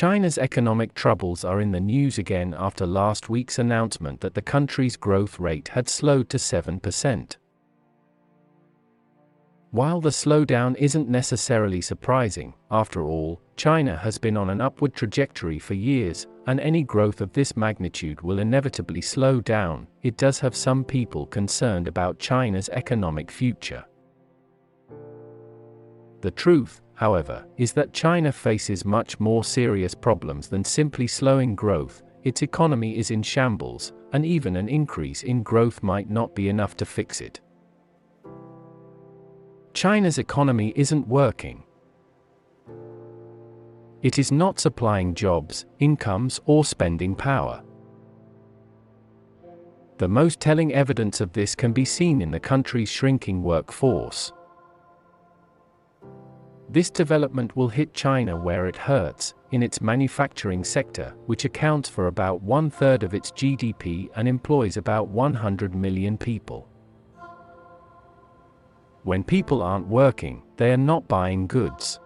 China's economic troubles are in the news again after last week's announcement that the country's growth rate had slowed to 7%. While the slowdown isn't necessarily surprising, after all, China has been on an upward trajectory for years, and any growth of this magnitude will inevitably slow down. It does have some people concerned about China's economic future. The truth, however, is that China faces much more serious problems than simply slowing growth. Its economy is in shambles, and even an increase in growth might not be enough to fix it. China's economy isn't working. It is not supplying jobs, incomes, or spending power. The most telling evidence of this can be seen in the country's shrinking workforce. This development will hit China where it hurts, in its manufacturing sector, which accounts for about 1/3 of its GDP and employs about 100 million people. When people aren't working, they are not buying goods.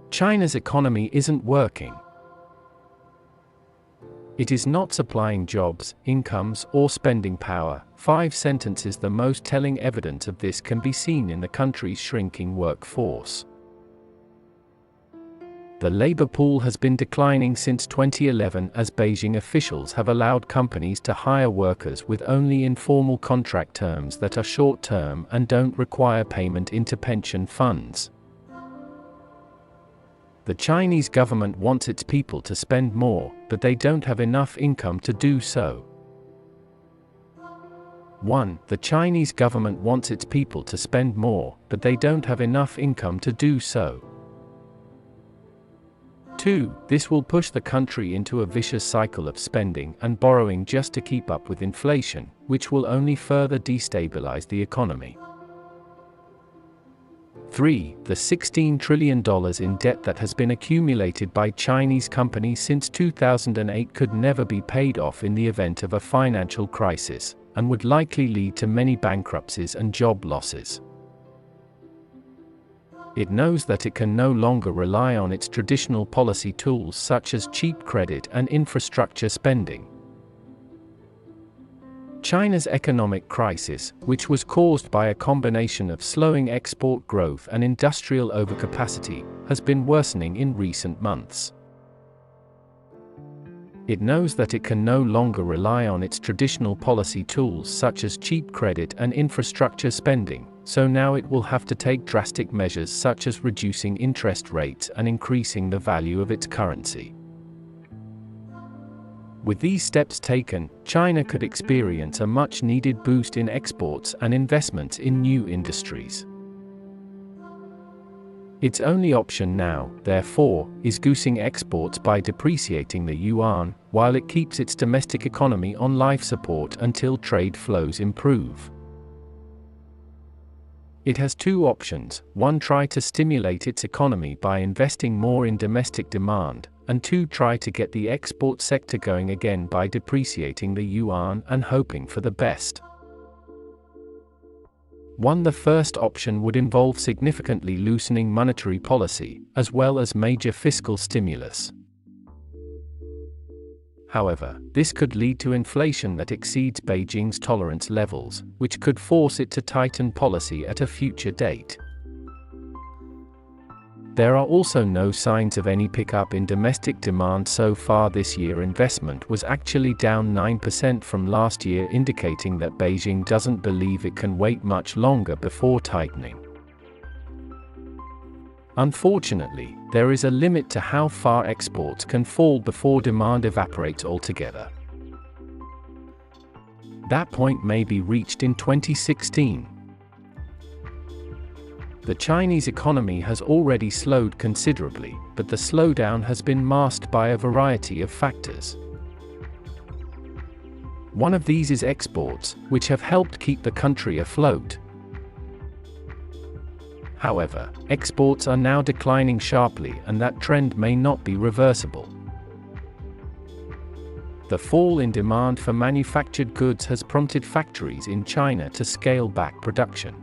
China's economy isn't working. It is not supplying jobs, incomes, or spending power. 5 sentences. The most telling evidence of this can be seen in the country's shrinking workforce. The labor pool has been declining since 2011 as Beijing officials have allowed companies to hire workers with only informal contract terms that are short-term and don't require payment into pension funds. The Chinese government wants its people to spend more, but they don't have enough income to do so. 1. The Chinese government wants its people to spend more, but they don't have enough income to do so. 2. This will push the country into a vicious cycle of spending and borrowing just to keep up with inflation, which will only further destabilize the economy. 3. The $16 trillion in debt that has been accumulated by Chinese companies since 2008 could never be paid off in the event of a financial crisis, and would likely lead to many bankruptcies and job losses. It knows that it can no longer rely on its traditional policy tools such as cheap credit and infrastructure spending. China's economic crisis, which was caused by a combination of slowing export growth and industrial overcapacity, has been worsening in recent months. It knows that it can no longer rely on its traditional policy tools such as cheap credit and infrastructure spending, so now it will have to take drastic measures such as reducing interest rates and increasing the value of its currency. With these steps taken, China could experience a much-needed boost in exports and investments in new industries. Its only option now, therefore, is goosing exports by depreciating the yuan, while it keeps its domestic economy on life support until trade flows improve. It has 2 options: 1. Try to stimulate its economy by investing more in domestic demand, and 2. Try to get the export sector going again by depreciating the yuan and hoping for the best. 1. The first option would involve significantly loosening monetary policy, as well as major fiscal stimulus. However, this could lead to inflation that exceeds Beijing's tolerance levels, which could force it to tighten policy at a future date. There are also no signs of any pickup in domestic demand so far this year. Investment was actually down 9% from last year, indicating that Beijing doesn't believe it can wait much longer before tightening. Unfortunately, there is a limit to how far exports can fall before demand evaporates altogether. That point may be reached in 2016. The Chinese economy has already slowed considerably, but the slowdown has been masked by a variety of factors. One of these is exports, which have helped keep the country afloat. However, exports are now declining sharply, and that trend may not be reversible. The fall in demand for manufactured goods has prompted factories in China to scale back production.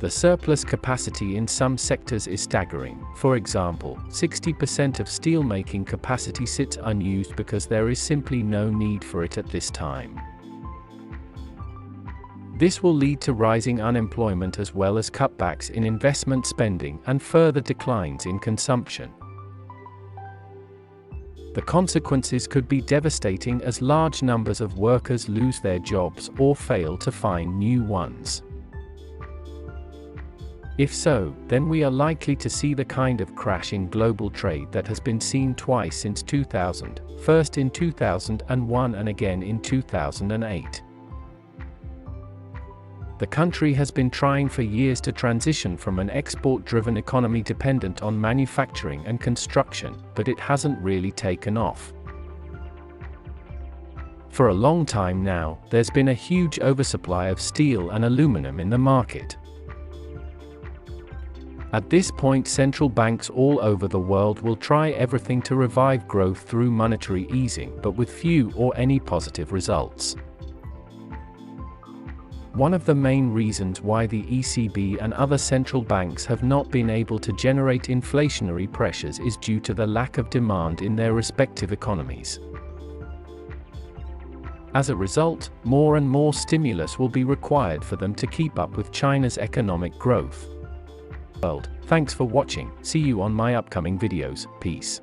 The surplus capacity in some sectors is staggering. For example, 60% of steelmaking capacity sits unused because there is simply no need for it at this time. This will lead to rising unemployment as well as cutbacks in investment spending and further declines in consumption. The consequences could be devastating as large numbers of workers lose their jobs or fail to find new ones. If so, then we are likely to see the kind of crash in global trade that has been seen twice since 2000, first in 2001 and again in 2008. The country has been trying for years to transition from an export-driven economy dependent on manufacturing and construction, but it hasn't really taken off. For a long time now, there's been a huge oversupply of steel and aluminum in the market. At this point, central banks all over the world will try everything to revive growth through monetary easing, but with few or any positive results. One of the main reasons why the ECB and other central banks have not been able to generate inflationary pressures is due to the lack of demand in their respective economies. As a result, more and more stimulus will be required for them to keep up with China's economic growth. Thanks for watching. See you on my upcoming videos. Peace.